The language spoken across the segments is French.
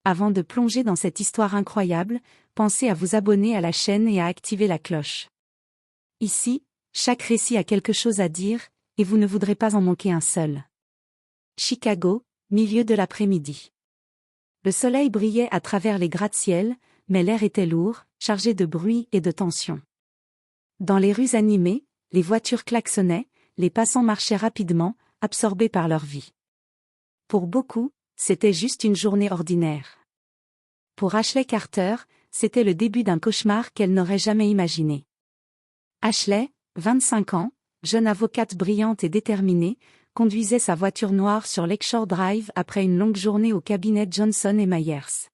Avant de plonger dans cette histoire incroyable, pensez à vous abonner à la chaîne et à activer la cloche. Ici, chaque récit a quelque chose à dire, et vous ne voudrez pas en manquer un seul. Chicago, milieu de l'après-midi. Le soleil brillait à travers les gratte-ciel, mais l'air était lourd, chargé de bruit et de tension. Dans les rues animées, les voitures klaxonnaient, les passants marchaient rapidement, absorbés par leur vie. Pour beaucoup, c'était juste une journée ordinaire. Pour Ashley Carter, c'était le début d'un cauchemar qu'elle n'aurait jamais imaginé. Ashley, 25 ans, jeune avocate brillante et déterminée, conduisait sa voiture noire sur Lakeshore Drive après une longue journée au cabinet Johnson & Myers.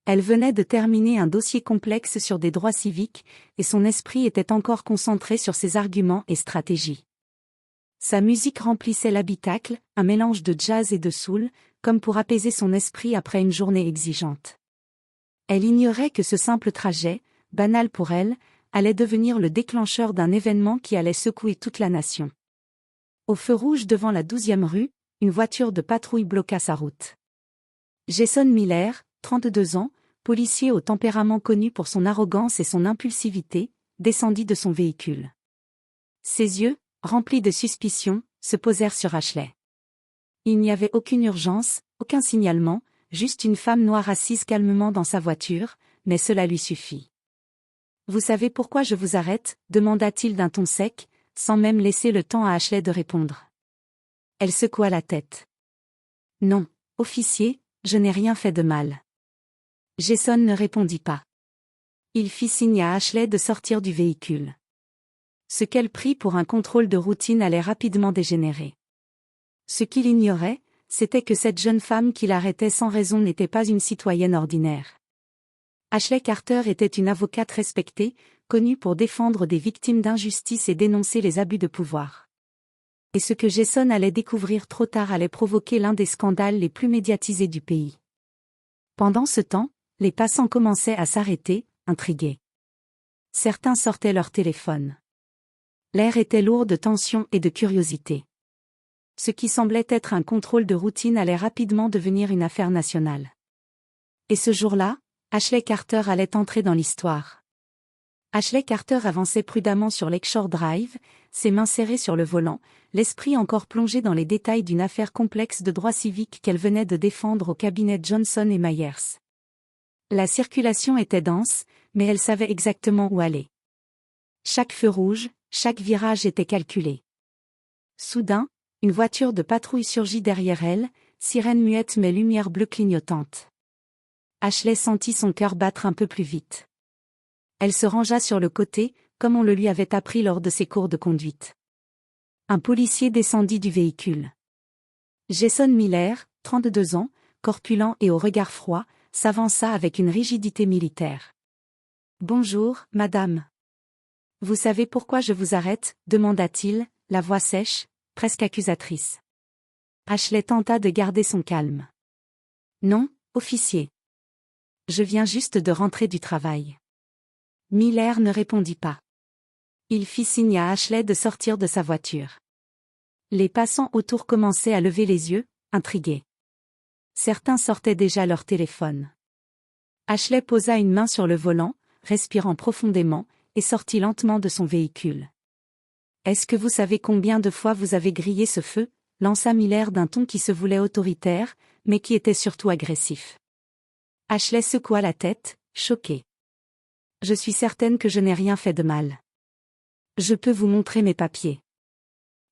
Elle venait de terminer un dossier complexe sur des droits civiques, et son esprit était encore concentré sur ses arguments et stratégies. Sa musique remplissait l'habitacle, un mélange de jazz et de soul, comme pour apaiser son esprit après une journée exigeante. Elle ignorait que ce simple trajet, banal pour elle, allait devenir le déclencheur d'un événement qui allait secouer toute la nation. Au feu rouge devant la 12e rue, une voiture de patrouille bloqua sa route. Jason Miller, 32 ans, policier au tempérament connu pour son arrogance et son impulsivité, descendit de son véhicule. Ses yeux, remplis de suspicion, se posèrent sur Ashley. Il n'y avait aucune urgence, aucun signalement, juste une femme noire assise calmement dans sa voiture, mais cela lui suffit. « Vous savez pourquoi je vous arrête ?» demanda-t-il d'un ton sec, sans même laisser le temps à Ashley de répondre. Elle secoua la tête. « Non, officier, je n'ai rien fait de mal. » Jason ne répondit pas. Il fit signe à Ashley de sortir du véhicule. Ce qu'elle prit pour un contrôle de routine allait rapidement dégénérer. Ce qu'il ignorait, c'était que cette jeune femme qui l'arrêtait sans raison n'était pas une citoyenne ordinaire. Ashley Carter était une avocate respectée, connue pour défendre des victimes d'injustice et dénoncer les abus de pouvoir. Et ce que Jason allait découvrir trop tard allait provoquer l'un des scandales les plus médiatisés du pays. Pendant ce temps, les passants commençaient à s'arrêter, intrigués. Certains sortaient leur téléphone. L'air était lourd de tension et de curiosité. Ce qui semblait être un contrôle de routine allait rapidement devenir une affaire nationale. Et ce jour-là, Ashley Carter allait entrer dans l'histoire. Ashley Carter avançait prudemment sur Lakeshore Drive, ses mains serrées sur le volant, l'esprit encore plongé dans les détails d'une affaire complexe de droit civique qu'elle venait de défendre au cabinet Johnson & Myers. La circulation était dense, mais elle savait exactement où aller. Chaque feu rouge, chaque virage était calculé. Soudain, une voiture de patrouille surgit derrière elle, sirène muette mais lumière bleue clignotante. Ashley sentit son cœur battre un peu plus vite. Elle se rangea sur le côté, comme on le lui avait appris lors de ses cours de conduite. Un policier descendit du véhicule. Jason Miller, 32 ans, corpulent et au regard froid, s'avança avec une rigidité militaire. « Bonjour, madame. »« Vous savez pourquoi je vous arrête ?» demanda-t-il, la voix sèche, presque accusatrice. Ashley tenta de garder son calme. « Non, officier. Je viens juste de rentrer du travail. » Miller ne répondit pas. Il fit signe à Ashley de sortir de sa voiture. Les passants autour commençaient à lever les yeux, intrigués. Certains sortaient déjà leur téléphone. Ashley posa une main sur le volant, respirant profondément, et sortit lentement de son véhicule. « Est-ce que vous savez combien de fois vous avez grillé ce feu ?» lança Miller d'un ton qui se voulait autoritaire, mais qui était surtout agressif. Ashley secoua la tête, choquée. « Je suis certaine que je n'ai rien fait de mal. Je peux vous montrer mes papiers. »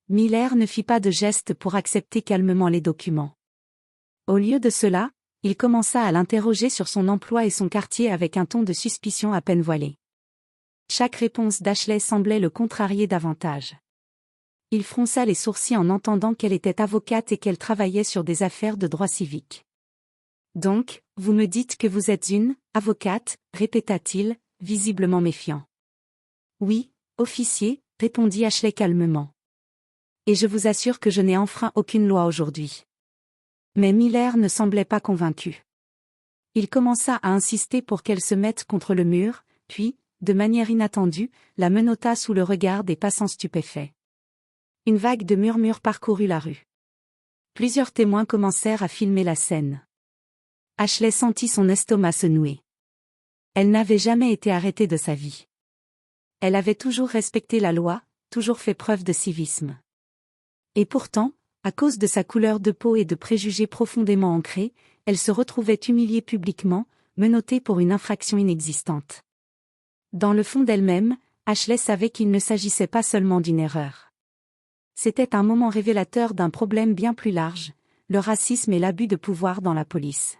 Miller ne fit pas de geste pour accepter calmement les documents. Au lieu de cela, il commença à l'interroger sur son emploi et son quartier avec un ton de suspicion à peine voilé. Chaque réponse d'Ashley semblait le contrarier davantage. Il fronça les sourcils en entendant qu'elle était avocate et qu'elle travaillait sur des affaires de droit civique. « Donc, vous me dites que vous êtes une avocate ?» répéta-t-il, visiblement méfiant. « Oui, officier », répondit Ashley calmement. « Et je vous assure que je n'ai enfreint aucune loi aujourd'hui. » Mais Miller ne semblait pas convaincu. Il commença à insister pour qu'elle se mette contre le mur, puis, de manière inattendue, la menotta sous le regard des passants stupéfaits. Une vague de murmures parcourut la rue. Plusieurs témoins commencèrent à filmer la scène. Ashley sentit son estomac se nouer. Elle n'avait jamais été arrêtée de sa vie. Elle avait toujours respecté la loi, toujours fait preuve de civisme. Et pourtant, à cause de sa couleur de peau et de préjugés profondément ancrés, elle se retrouvait humiliée publiquement, menottée pour une infraction inexistante. Dans le fond d'elle-même, Ashley savait qu'il ne s'agissait pas seulement d'une erreur. C'était un moment révélateur d'un problème bien plus large, le racisme et l'abus de pouvoir dans la police.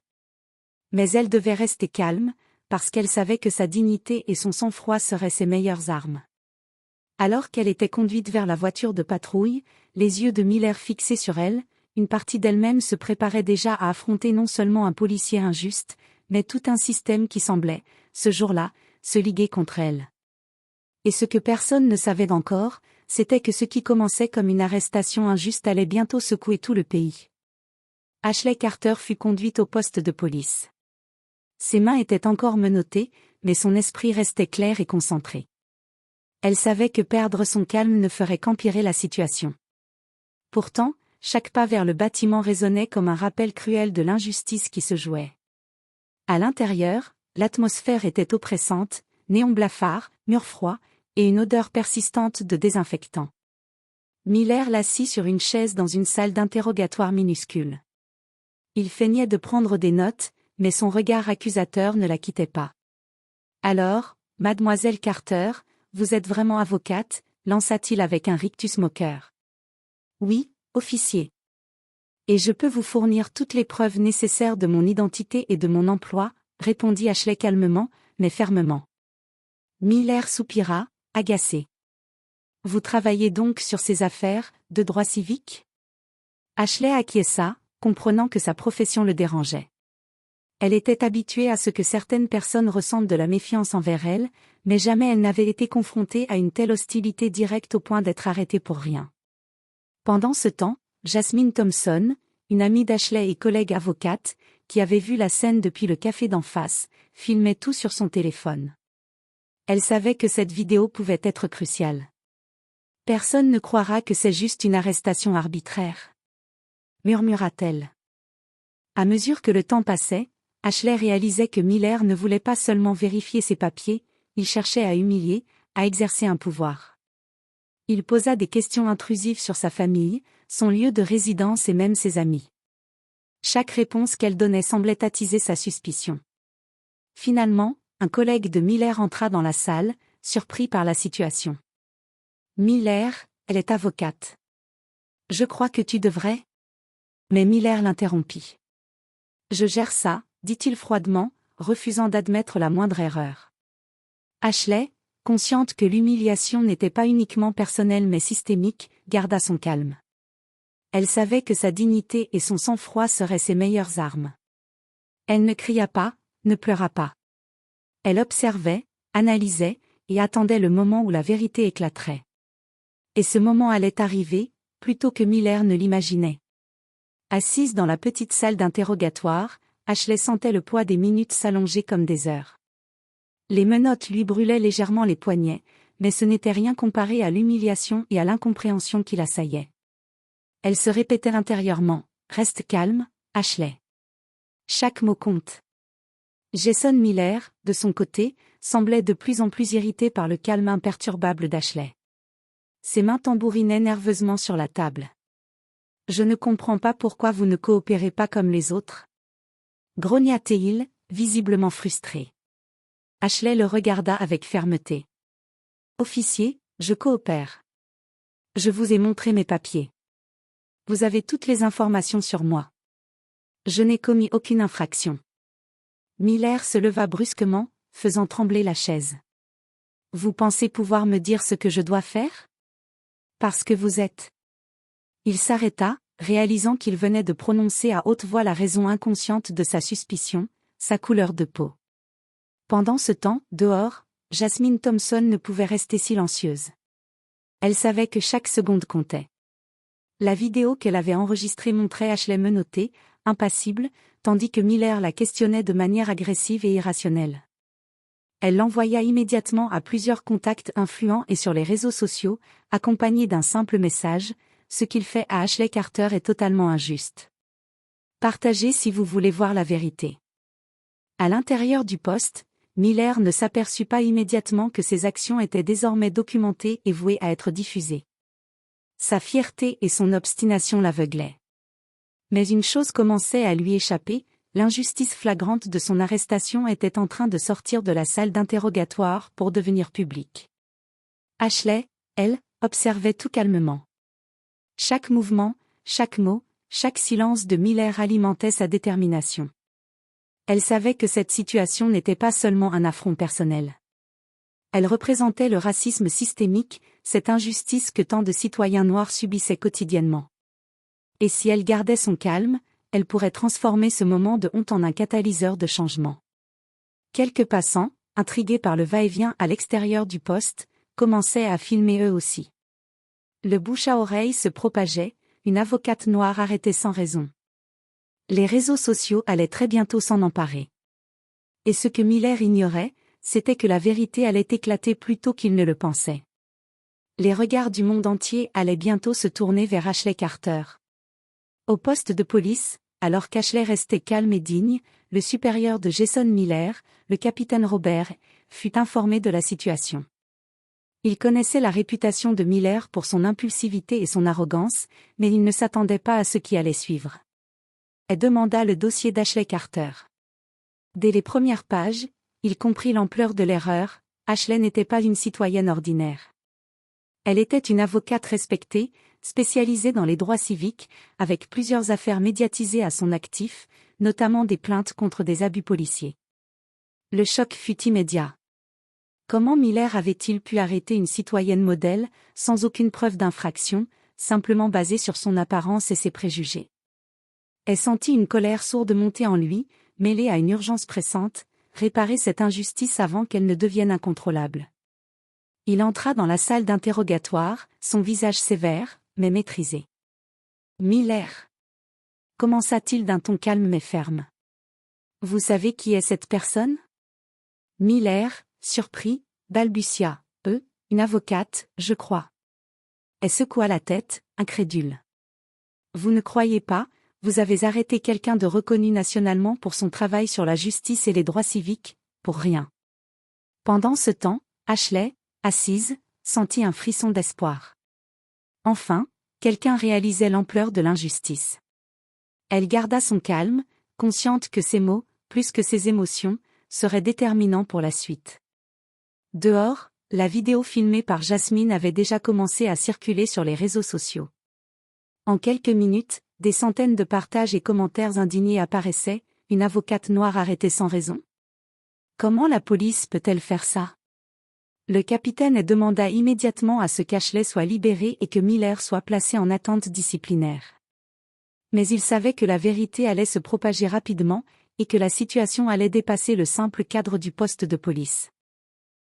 Mais elle devait rester calme, parce qu'elle savait que sa dignité et son sang-froid seraient ses meilleures armes. Alors qu'elle était conduite vers la voiture de patrouille, les yeux de Miller fixés sur elle, une partie d'elle-même se préparait déjà à affronter non seulement un policier injuste, mais tout un système qui semblait, ce jour-là, se liguer contre elle. Et ce que personne ne savait encore, c'était que ce qui commençait comme une arrestation injuste allait bientôt secouer tout le pays. Ashley Carter fut conduite au poste de police. Ses mains étaient encore menottées, mais son esprit restait clair et concentré. Elle savait que perdre son calme ne ferait qu'empirer la situation. Pourtant, chaque pas vers le bâtiment résonnait comme un rappel cruel de l'injustice qui se jouait. À l'intérieur, l'atmosphère était oppressante, néons blafards, murs froids, et une odeur persistante de désinfectant. Miller l'assit sur une chaise dans une salle d'interrogatoire minuscule. Il feignait de prendre des notes, mais son regard accusateur ne la quittait pas. « Alors, mademoiselle Carter, vous êtes vraiment avocate ?» lança-t-il avec un rictus moqueur. « Oui, officier. Et je peux vous fournir toutes les preuves nécessaires de mon identité et de mon emploi, » répondit Ashley calmement, mais fermement. Miller soupira, agacé. « Vous travaillez donc sur ces affaires, de droit civique ?» Ashley acquiesça, comprenant que sa profession le dérangeait. Elle était habituée à ce que certaines personnes ressentent de la méfiance envers elle, mais jamais elle n'avait été confrontée à une telle hostilité directe au point d'être arrêtée pour rien. Pendant ce temps, Jasmine Thompson, une amie d'Ashley et collègue avocate, qui avait vu la scène depuis le café d'en face, filmait tout sur son téléphone. Elle savait que cette vidéo pouvait être cruciale. Personne ne croira que c'est juste une arrestation arbitraire, murmura-t-elle. À mesure que le temps passait, Ashley réalisait que Miller ne voulait pas seulement vérifier ses papiers, il cherchait à humilier, à exercer un pouvoir. Il posa des questions intrusives sur sa famille, son lieu de résidence et même ses amis. Chaque réponse qu'elle donnait semblait attiser sa suspicion. Finalement, un collègue de Miller entra dans la salle, surpris par la situation. « Miller, elle est avocate. Je crois que tu devrais… » Mais Miller l'interrompit. « Je gère ça, » dit-il froidement, refusant d'admettre la moindre erreur. Ashley, consciente que l'humiliation n'était pas uniquement personnelle mais systémique, garda son calme. Elle savait que sa dignité et son sang-froid seraient ses meilleures armes. Elle ne cria pas, ne pleura pas. Elle observait, analysait, et attendait le moment où la vérité éclaterait. Et ce moment allait arriver, plutôt que Miller ne l'imaginait. Assise dans la petite salle d'interrogatoire, Ashley sentait le poids des minutes s'allonger comme des heures. Les menottes lui brûlaient légèrement les poignets, mais ce n'était rien comparé à l'humiliation et à l'incompréhension qui l'assaillait. Elle se répétait intérieurement, « Reste calme, Ashley. » Chaque mot compte. Jason Miller, de son côté, semblait de plus en plus irrité par le calme imperturbable d'Ashley. Ses mains tambourinaient nerveusement sur la table. « Je ne comprends pas pourquoi vous ne coopérez pas comme les autres. » grogna-t-il, visiblement frustré. Ashley le regarda avec fermeté. « Officier, je coopère. Je vous ai montré mes papiers. Vous avez toutes les informations sur moi. Je n'ai commis aucune infraction. » Miller se leva brusquement, faisant trembler la chaise. « Vous pensez pouvoir me dire ce que je dois faire ? Parce que vous êtes… » Il s'arrêta, réalisant qu'il venait de prononcer à haute voix la raison inconsciente de sa suspicion, sa couleur de peau. Pendant ce temps, dehors, Jasmine Thompson ne pouvait rester silencieuse. Elle savait que chaque seconde comptait. La vidéo qu'elle avait enregistrée montrait Ashley menottée, impassible, tandis que Miller la questionnait de manière agressive et irrationnelle. Elle l'envoya immédiatement à plusieurs contacts influents et sur les réseaux sociaux, accompagné d'un simple message: « Ce qu'il fait à Ashley Carter est totalement injuste. Partagez si vous voulez voir la vérité. » À l'intérieur du poste, Miller ne s'aperçut pas immédiatement que ses actions étaient désormais documentées et vouées à être diffusées. Sa fierté et son obstination l'aveuglaient. Mais une chose commençait à lui échapper, l'injustice flagrante de son arrestation était en train de sortir de la salle d'interrogatoire pour devenir publique. Ashley, elle, observait tout calmement. Chaque mouvement, chaque mot, chaque silence de Miller alimentait sa détermination. Elle savait que cette situation n'était pas seulement un affront personnel. Elle représentait le racisme systémique, cette injustice que tant de citoyens noirs subissaient quotidiennement. Et si elle gardait son calme, elle pourrait transformer ce moment de honte en un catalyseur de changement. Quelques passants, intrigués par le va-et-vient à l'extérieur du poste, commençaient à filmer eux aussi. Le bouche à oreille se propageait, une avocate noire arrêtée sans raison. Les réseaux sociaux allaient très bientôt s'en emparer. Et ce que Miller ignorait, c'était que la vérité allait éclater plus tôt qu'il ne le pensait. Les regards du monde entier allaient bientôt se tourner vers Ashley Carter. Au poste de police, alors qu'Ashley restait calme et digne, le supérieur de Jason Miller, le capitaine Robert, fut informé de la situation. Il connaissait la réputation de Miller pour son impulsivité et son arrogance, mais il ne s'attendait pas à ce qui allait suivre. Elle demanda le dossier d'Ashley Carter. Dès les premières pages, il comprit l'ampleur de l'erreur. Ashley n'était pas une citoyenne ordinaire. Elle était une avocate respectée, spécialisée dans les droits civiques, avec plusieurs affaires médiatisées à son actif, notamment des plaintes contre des abus policiers. Le choc fut immédiat. Comment Miller avait-il pu arrêter une citoyenne modèle, sans aucune preuve d'infraction, simplement basée sur son apparence et ses préjugés? Elle sentit une colère sourde monter en lui, mêlée à une urgence pressante, réparer cette injustice avant qu'elle ne devienne incontrôlable. Il entra dans la salle d'interrogatoire, son visage sévère, mais maîtrisé. Miller, commença-t-il d'un ton calme mais ferme. Vous savez qui est cette personne? Miller, surpris, balbutia, une avocate, je crois. Elle secoua la tête, incrédule. Vous ne croyez pas? Vous avez arrêté quelqu'un de reconnu nationalement pour son travail sur la justice et les droits civiques, pour rien. Pendant ce temps, Ashley, assise, sentit un frisson d'espoir. Enfin, quelqu'un réalisait l'ampleur de l'injustice. Elle garda son calme, consciente que ses mots, plus que ses émotions, seraient déterminants pour la suite. Dehors, la vidéo filmée par Jasmine avait déjà commencé à circuler sur les réseaux sociaux. En quelques minutes, des centaines de partages et commentaires indignés apparaissaient, une avocate noire arrêtée sans raison. Comment la police peut-elle faire ça? Le capitaine demanda immédiatement à ce qu'Ashley soit libérée et que Miller soit placé en attente disciplinaire. Mais il savait que la vérité allait se propager rapidement, et que la situation allait dépasser le simple cadre du poste de police.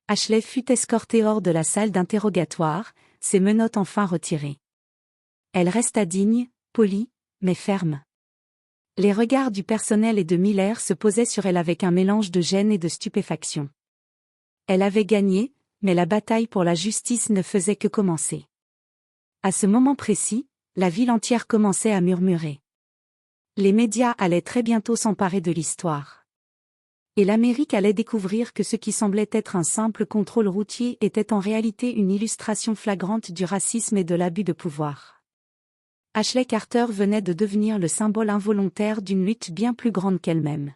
Ashley fut escortée hors de la salle d'interrogatoire, ses menottes enfin retirées. Elle resta digne, polie, mais ferme. Les regards du personnel et de Miller se posaient sur elle avec un mélange de gêne et de stupéfaction. Elle avait gagné, mais la bataille pour la justice ne faisait que commencer. À ce moment précis, la ville entière commençait à murmurer. Les médias allaient très bientôt s'emparer de l'histoire. Et l'Amérique allait découvrir que ce qui semblait être un simple contrôle routier était en réalité une illustration flagrante du racisme et de l'abus de pouvoir. Ashley Carter venait de devenir le symbole involontaire d'une lutte bien plus grande qu'elle-même.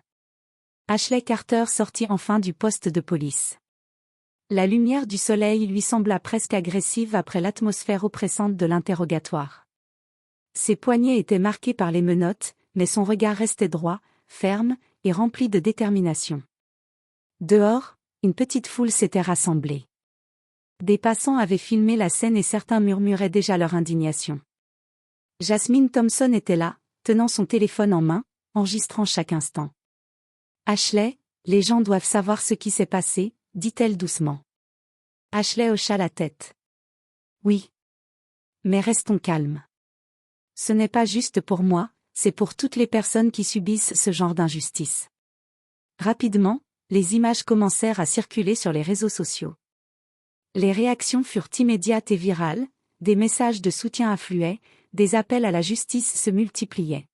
Ashley Carter sortit enfin du poste de police. La lumière du soleil lui sembla presque agressive après l'atmosphère oppressante de l'interrogatoire. Ses poignets étaient marqués par les menottes, mais son regard restait droit, ferme, et rempli de détermination. Dehors, une petite foule s'était rassemblée. Des passants avaient filmé la scène et certains murmuraient déjà leur indignation. Jasmine Thompson était là, tenant son téléphone en main, enregistrant chaque instant. « Ashley, les gens doivent savoir ce qui s'est passé », dit-elle doucement. Ashley hocha la tête. « Oui. Mais restons calmes. Ce n'est pas juste pour moi, c'est pour toutes les personnes qui subissent ce genre d'injustice. » Rapidement, les images commencèrent à circuler sur les réseaux sociaux. Les réactions furent immédiates et virales, des messages de soutien affluaient, des appels à la justice se multipliaient.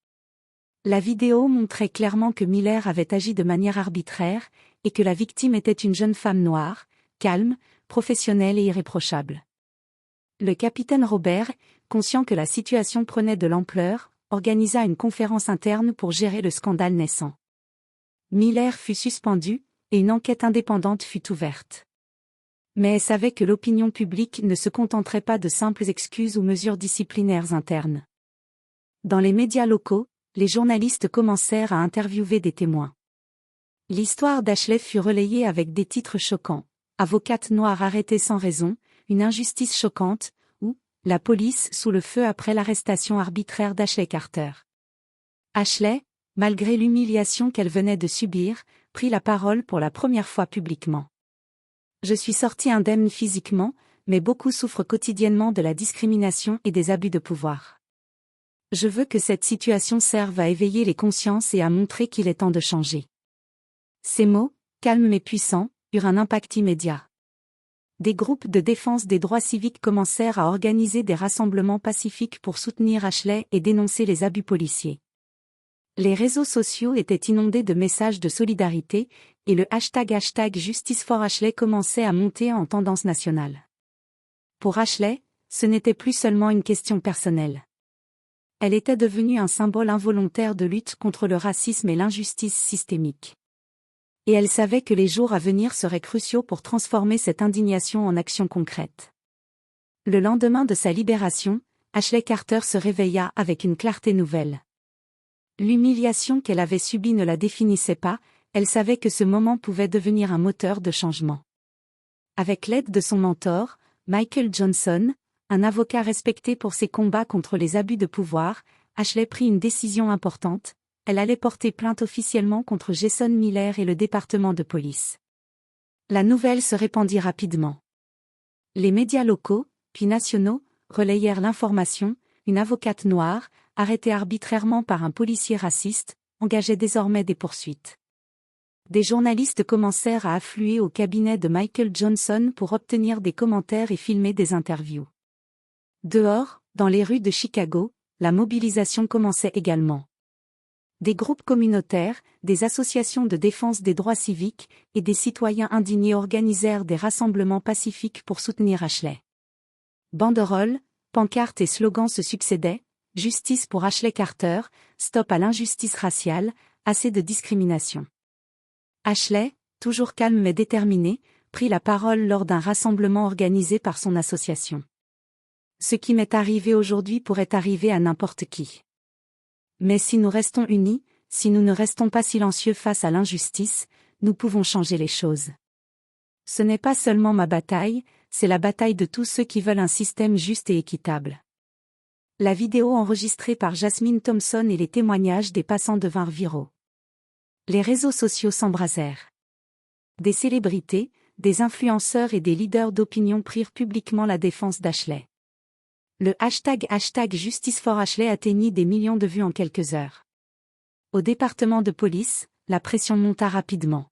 La vidéo montrait clairement que Miller avait agi de manière arbitraire, et que la victime était une jeune femme noire, calme, professionnelle et irréprochable. Le capitaine Robert, conscient que la situation prenait de l'ampleur, organisa une conférence interne pour gérer le scandale naissant. Miller fut suspendu, et une enquête indépendante fut ouverte. Mais elle savait que l'opinion publique ne se contenterait pas de simples excuses ou mesures disciplinaires internes. Dans les médias locaux, les journalistes commencèrent à interviewer des témoins. L'histoire d'Ashley fut relayée avec des titres choquants. Avocate noire arrêtée sans raison, une injustice choquante, ou la police sous le feu après l'arrestation arbitraire d'Ashley Carter. Ashley, malgré l'humiliation qu'elle venait de subir, prit la parole pour la première fois publiquement. Je suis sortie indemne physiquement, mais beaucoup souffrent quotidiennement de la discrimination et des abus de pouvoir. Je veux que cette situation serve à éveiller les consciences et à montrer qu'il est temps de changer. Ces mots, calmes mais puissants, eurent un impact immédiat. Des groupes de défense des droits civiques commencèrent à organiser des rassemblements pacifiques pour soutenir Ashley et dénoncer les abus policiers. Les réseaux sociaux étaient inondés de messages de solidarité, et le hashtag Justice for Ashley commençait à monter en tendance nationale. Pour Ashley, ce n'était plus seulement une question personnelle. Elle était devenue un symbole involontaire de lutte contre le racisme et l'injustice systémique. Et elle savait que les jours à venir seraient cruciaux pour transformer cette indignation en action concrète. Le lendemain de sa libération, Ashley Carter se réveilla avec une clarté nouvelle. L'humiliation qu'elle avait subie ne la définissait pas, elle savait que ce moment pouvait devenir un moteur de changement. Avec l'aide de son mentor, Michael Johnson, un avocat respecté pour ses combats contre les abus de pouvoir, Ashley prit une décision importante. Elle allait porter plainte officiellement contre Jason Miller et le département de police. La nouvelle se répandit rapidement. Les médias locaux, puis nationaux, relayèrent l'information. Une avocate noire, arrêtée arbitrairement par un policier raciste, engageait désormais des poursuites. Des journalistes commencèrent à affluer au cabinet de Michael Johnson pour obtenir des commentaires et filmer des interviews. Dehors, dans les rues de Chicago, la mobilisation commençait également. Des groupes communautaires, des associations de défense des droits civiques et des citoyens indignés organisèrent des rassemblements pacifiques pour soutenir Ashley. Banderoles, pancartes et slogans se succédaient, justice pour Ashley Carter, stop à l'injustice raciale, assez de discrimination. Ashley, toujours calme mais déterminée, prit la parole lors d'un rassemblement organisé par son association. Ce qui m'est arrivé aujourd'hui pourrait arriver à n'importe qui. Mais si nous restons unis, si nous ne restons pas silencieux face à l'injustice, nous pouvons changer les choses. Ce n'est pas seulement ma bataille, c'est la bataille de tous ceux qui veulent un système juste et équitable. La vidéo enregistrée par Jasmine Thompson et les témoignages des passants devinrent viraux. Les réseaux sociaux s'embrasèrent. Des célébrités, des influenceurs et des leaders d'opinion prirent publiquement la défense d'Ashley. Le hashtag Justice for Ashley atteignit des millions de vues en quelques heures. Au département de police, la pression monta rapidement.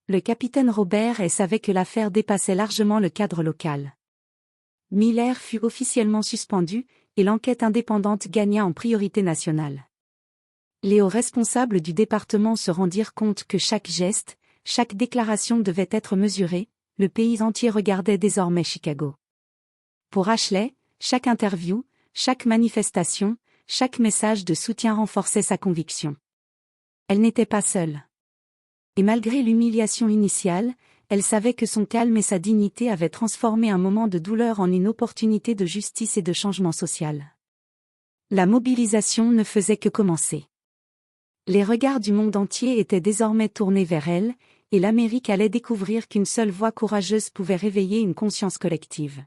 Le capitaine Robert savait que l'affaire dépassait largement le cadre local. Miller fut officiellement suspendu, et l'enquête indépendante gagna en priorité nationale. Les hauts responsables du département se rendirent compte que chaque geste, chaque déclaration devait être mesurée, le pays entier regardait désormais Chicago. Pour Ashley, chaque interview, chaque manifestation, chaque message de soutien renforçait sa conviction. Elle n'était pas seule. Et malgré l'humiliation initiale, elle savait que son calme et sa dignité avaient transformé un moment de douleur en une opportunité de justice et de changement social. La mobilisation ne faisait que commencer. Les regards du monde entier étaient désormais tournés vers elle, et l'Amérique allait découvrir qu'une seule voix courageuse pouvait réveiller une conscience collective.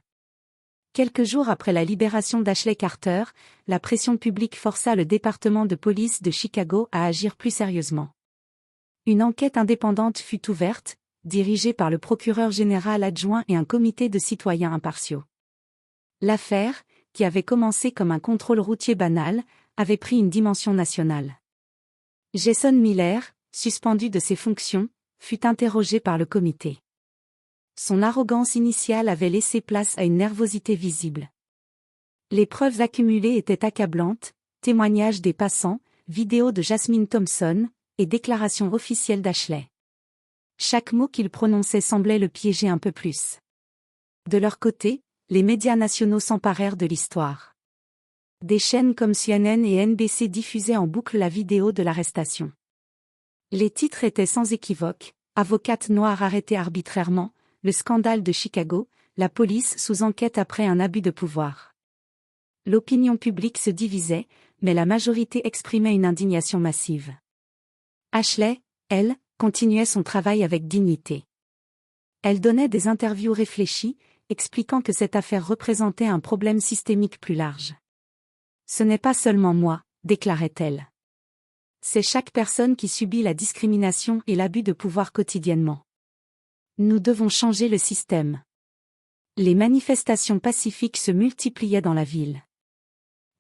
Quelques jours après la libération d'Ashley Carter, la pression publique força le département de police de Chicago à agir plus sérieusement. Une enquête indépendante fut ouverte, dirigée par le procureur général adjoint et un comité de citoyens impartiaux. L'affaire, qui avait commencé comme un contrôle routier banal, avait pris une dimension nationale. Jason Miller, suspendu de ses fonctions, fut interrogé par le comité. Son arrogance initiale avait laissé place à une nervosité visible. Les preuves accumulées étaient accablantes, témoignages des passants, vidéo de Jasmine Thompson, et déclaration officielle d'Ashley. Chaque mot qu'il prononçait semblait le piéger un peu plus. De leur côté, les médias nationaux s'emparèrent de l'histoire. Des chaînes comme CNN et NBC diffusaient en boucle la vidéo de l'arrestation. Les titres étaient sans équivoque: avocate noire arrêtée arbitrairement, le scandale de Chicago, la police sous enquête après un abus de pouvoir. L'opinion publique se divisait, mais la majorité exprimait une indignation massive. Ashley, elle, continuait son travail avec dignité. Elle donnait des interviews réfléchies, expliquant que cette affaire représentait un problème systémique plus large. « Ce n'est pas seulement moi », déclarait-elle. « C'est chaque personne qui subit la discrimination et l'abus de pouvoir quotidiennement. Nous devons changer le système. » Les manifestations pacifiques se multipliaient dans la ville.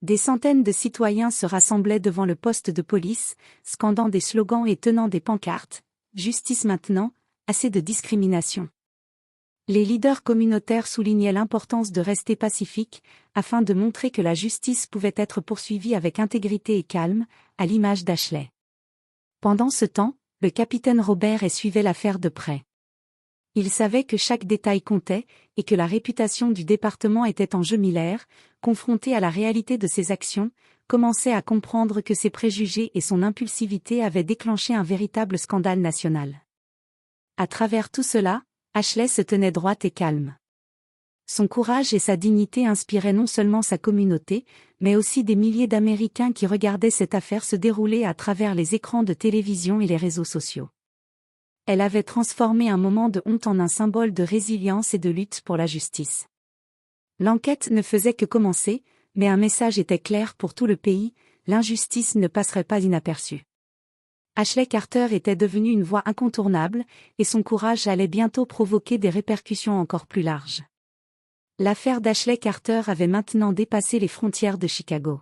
Des centaines de citoyens se rassemblaient devant le poste de police, scandant des slogans et tenant des pancartes: « Justice maintenant, assez de discrimination ». Les leaders communautaires soulignaient l'importance de rester pacifiques, afin de montrer que la justice pouvait être poursuivie avec intégrité et calme, à l'image d'Ashley. Pendant ce temps, le capitaine Robert suivait l'affaire de près. Il savait que chaque détail comptait, et que la réputation du département était en jeu. Miller, confronté à la réalité de ses actions, commençait à comprendre que ses préjugés et son impulsivité avaient déclenché un véritable scandale national. À travers tout cela, Ashley se tenait droite et calme. Son courage et sa dignité inspiraient non seulement sa communauté, mais aussi des milliers d'Américains qui regardaient cette affaire se dérouler à travers les écrans de télévision et les réseaux sociaux. Elle avait transformé un moment de honte en un symbole de résilience et de lutte pour la justice. L'enquête ne faisait que commencer, mais un message était clair pour tout le pays: l'injustice ne passerait pas inaperçue. Ashley Carter était devenue une voix incontournable, et son courage allait bientôt provoquer des répercussions encore plus larges. L'affaire d'Ashley Carter avait maintenant dépassé les frontières de Chicago.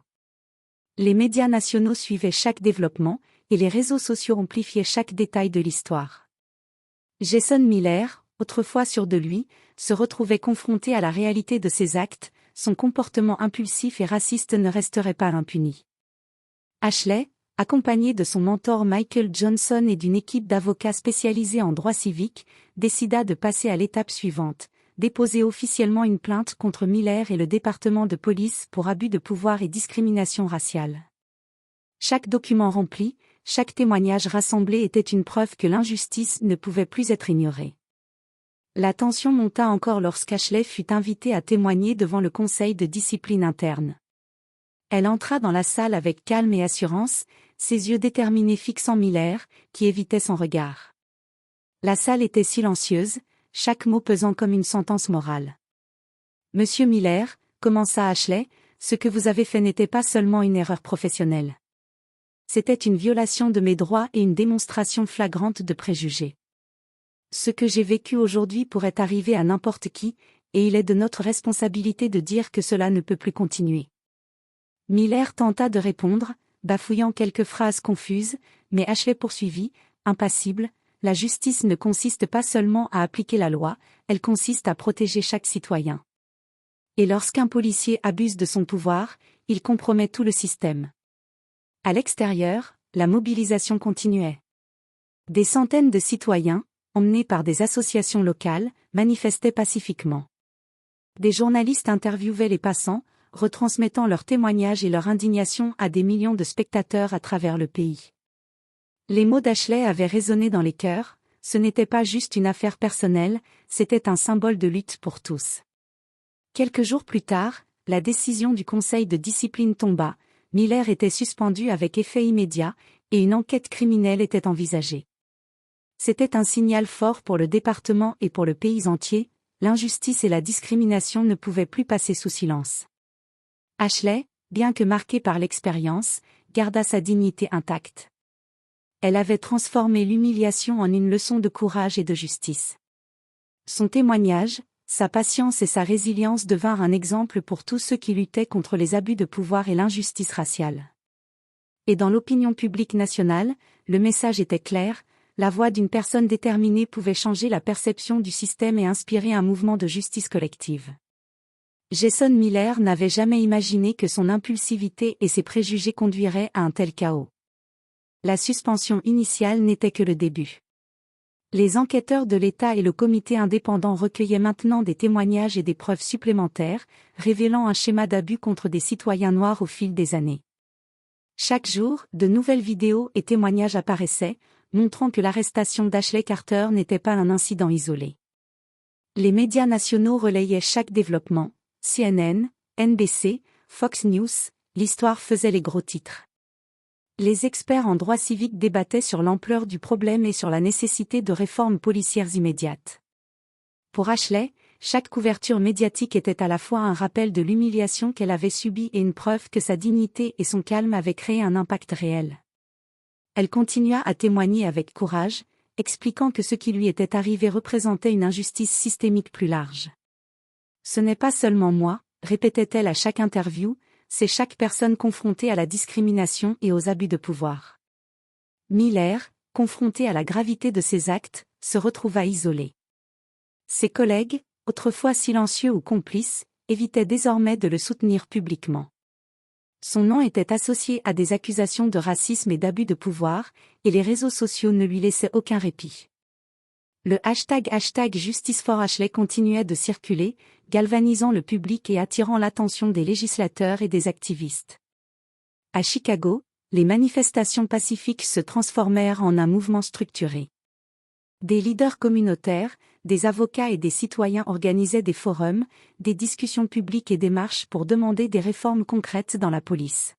Les médias nationaux suivaient chaque développement, et les réseaux sociaux amplifiaient chaque détail de l'histoire. Jason Miller, autrefois sûr de lui, se retrouvait confronté à la réalité de ses actes. Son comportement impulsif et raciste ne resterait pas impuni. Ashley, accompagnée de son mentor Michael Johnson et d'une équipe d'avocats spécialisés en droit civique, décida de passer à l'étape suivante: déposer officiellement une plainte contre Miller et le département de police pour abus de pouvoir et discrimination raciale. Chaque document rempli, chaque témoignage rassemblé était une preuve que l'injustice ne pouvait plus être ignorée. La tension monta encore lorsqu'Ashley fut invitée à témoigner devant le conseil de discipline interne. Elle entra dans la salle avec calme et assurance, ses yeux déterminés fixant Miller, qui évitait son regard. La salle était silencieuse, chaque mot pesant comme une sentence morale. « Monsieur Miller », commença Ashley, « ce que vous avez fait n'était pas seulement une erreur professionnelle. C'était une violation de mes droits et une démonstration flagrante de préjugés. Ce que j'ai vécu aujourd'hui pourrait arriver à n'importe qui, et il est de notre responsabilité de dire que cela ne peut plus continuer. » Miller tenta de répondre, bafouillant quelques phrases confuses, mais Ashley poursuivit, impassible: « La justice ne consiste pas seulement à appliquer la loi, elle consiste à protéger chaque citoyen. Et lorsqu'un policier abuse de son pouvoir, il compromet tout le système. » À l'extérieur, la mobilisation continuait. Des centaines de citoyens, emmenés par des associations locales, manifestaient pacifiquement. Des journalistes interviewaient les passants, retransmettant leurs témoignages et leur indignation à des millions de spectateurs à travers le pays. Les mots d'Ashley avaient résonné dans les cœurs: ce n'était pas juste une affaire personnelle, c'était un symbole de lutte pour tous. Quelques jours plus tard, la décision du conseil de discipline tomba. Miller était suspendu avec effet immédiat, et une enquête criminelle était envisagée. C'était un signal fort pour le département et pour le pays entier: l'injustice et la discrimination ne pouvaient plus passer sous silence. Ashley, bien que marquée par l'expérience, garda sa dignité intacte. Elle avait transformé l'humiliation en une leçon de courage et de justice. Son témoignage, sa patience et sa résilience devinrent un exemple pour tous ceux qui luttaient contre les abus de pouvoir et l'injustice raciale. Et dans l'opinion publique nationale, le message était clair: la voix d'une personne déterminée pouvait changer la perception du système et inspirer un mouvement de justice collective. Jason Miller n'avait jamais imaginé que son impulsivité et ses préjugés conduiraient à un tel chaos. La suspension initiale n'était que le début. Les enquêteurs de l'État et le comité indépendant recueillaient maintenant des témoignages et des preuves supplémentaires, révélant un schéma d'abus contre des citoyens noirs au fil des années. Chaque jour, de nouvelles vidéos et témoignages apparaissaient, montrant que l'arrestation d'Ashley Carter n'était pas un incident isolé. Les médias nationaux relayaient chaque développement, CNN, NBC, Fox News, l'histoire faisait les gros titres. Les experts en droit civique débattaient sur l'ampleur du problème et sur la nécessité de réformes policières immédiates. Pour Ashley, chaque couverture médiatique était à la fois un rappel de l'humiliation qu'elle avait subie et une preuve que sa dignité et son calme avaient créé un impact réel. Elle continua à témoigner avec courage, expliquant que ce qui lui était arrivé représentait une injustice systémique plus large. « Ce n'est pas seulement moi », répétait-elle à chaque interview, c'est chaque personne confrontée à la discrimination et aux abus de pouvoir. Miller, confronté à la gravité de ses actes, se retrouva isolé. Ses collègues, autrefois silencieux ou complices, évitaient désormais de le soutenir publiquement. Son nom était associé à des accusations de racisme et d'abus de pouvoir, et les réseaux sociaux ne lui laissaient aucun répit. Le hashtag Justice for Ashley continuait de circuler, galvanisant le public et attirant l'attention des législateurs et des activistes. À Chicago, les manifestations pacifiques se transformèrent en un mouvement structuré. Des leaders communautaires, des avocats et des citoyens organisaient des forums, des discussions publiques et des marches pour demander des réformes concrètes dans la police.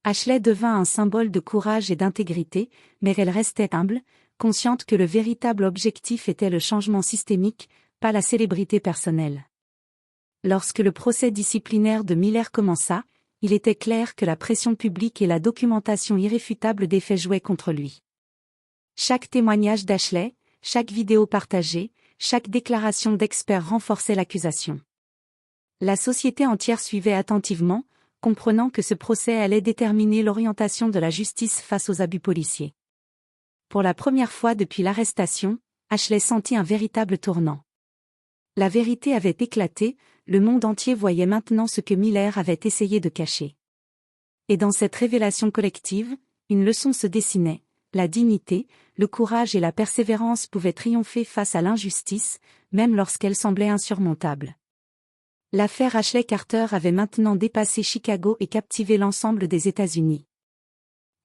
Ashley devint un symbole de courage et d'intégrité, mais elle restait humble, consciente que le véritable objectif était le changement systémique, pas la célébrité personnelle. Lorsque le procès disciplinaire de Miller commença, il était clair que la pression publique et la documentation irréfutable des faits jouaient contre lui. Chaque témoignage d'Ashley, chaque vidéo partagée, chaque déclaration d'experts renforçait l'accusation. La société entière suivait attentivement, comprenant que ce procès allait déterminer l'orientation de la justice face aux abus policiers. Pour la première fois depuis l'arrestation, Ashley sentit un véritable tournant. La vérité avait éclaté, le monde entier voyait maintenant ce que Miller avait essayé de cacher. Et dans cette révélation collective, une leçon se dessinait, la dignité, le courage et la persévérance pouvaient triompher face à l'injustice, même lorsqu'elle semblait insurmontable. L'affaire Ashley Carter avait maintenant dépassé Chicago et captivé l'ensemble des États-Unis.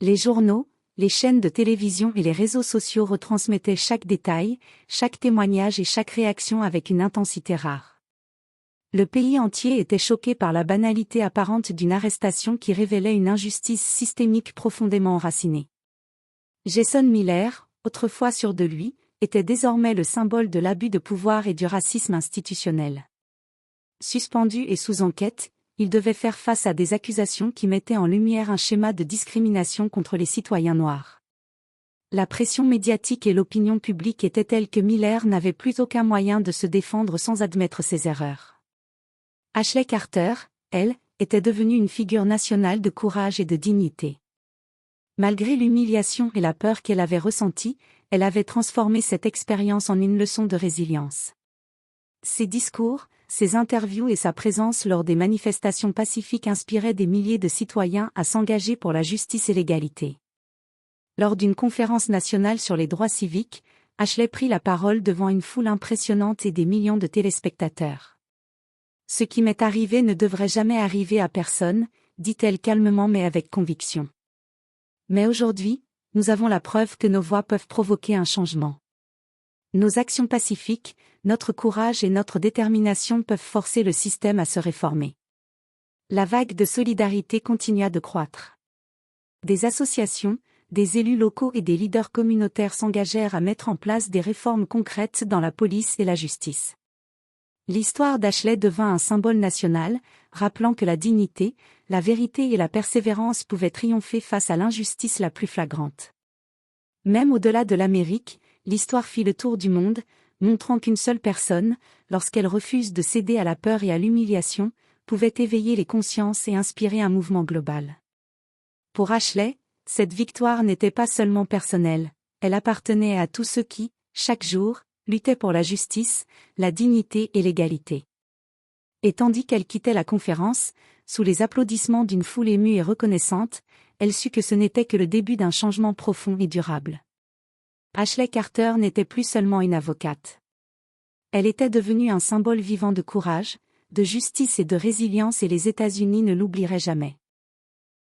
Les journaux, les chaînes de télévision et les réseaux sociaux retransmettaient chaque détail, chaque témoignage et chaque réaction avec une intensité rare. Le pays entier était choqué par la banalité apparente d'une arrestation qui révélait une injustice systémique profondément enracinée. Jason Miller, autrefois sûr de lui, était désormais le symbole de l'abus de pouvoir et du racisme institutionnel. Suspendu et sous enquête, il devait faire face à des accusations qui mettaient en lumière un schéma de discrimination contre les citoyens noirs. La pression médiatique et l'opinion publique étaient telles que Miller n'avait plus aucun moyen de se défendre sans admettre ses erreurs. Ashley Carter, elle, était devenue une figure nationale de courage et de dignité. Malgré l'humiliation et la peur qu'elle avait ressentie, elle avait transformé cette expérience en une leçon de résilience. Ses discours, ses interviews et sa présence lors des manifestations pacifiques inspiraient des milliers de citoyens à s'engager pour la justice et l'égalité. Lors d'une conférence nationale sur les droits civiques, Ashley prit la parole devant une foule impressionnante et des millions de téléspectateurs. « Ce qui m'est arrivé ne devrait jamais arriver à personne », dit-elle calmement mais avec conviction. Mais aujourd'hui, nous avons la preuve que nos voix peuvent provoquer un changement. Nos actions pacifiques, notre courage et notre détermination peuvent forcer le système à se réformer. La vague de solidarité continua de croître. Des associations, des élus locaux et des leaders communautaires s'engagèrent à mettre en place des réformes concrètes dans la police et la justice. L'histoire d'Ashley devint un symbole national, rappelant que la dignité, la vérité et la persévérance pouvaient triompher face à l'injustice la plus flagrante. Même au-delà de l'Amérique, l'histoire fit le tour du monde, montrant qu'une seule personne, lorsqu'elle refuse de céder à la peur et à l'humiliation, pouvait éveiller les consciences et inspirer un mouvement global. Pour Ashley, cette victoire n'était pas seulement personnelle, elle appartenait à tous ceux qui, chaque jour, luttaient pour la justice, la dignité et l'égalité. Et tandis qu'elle quittait la conférence, sous les applaudissements d'une foule émue et reconnaissante, elle sut que ce n'était que le début d'un changement profond et durable. Ashley Carter n'était plus seulement une avocate. Elle était devenue un symbole vivant de courage, de justice et de résilience, et les États-Unis ne l'oublieraient jamais.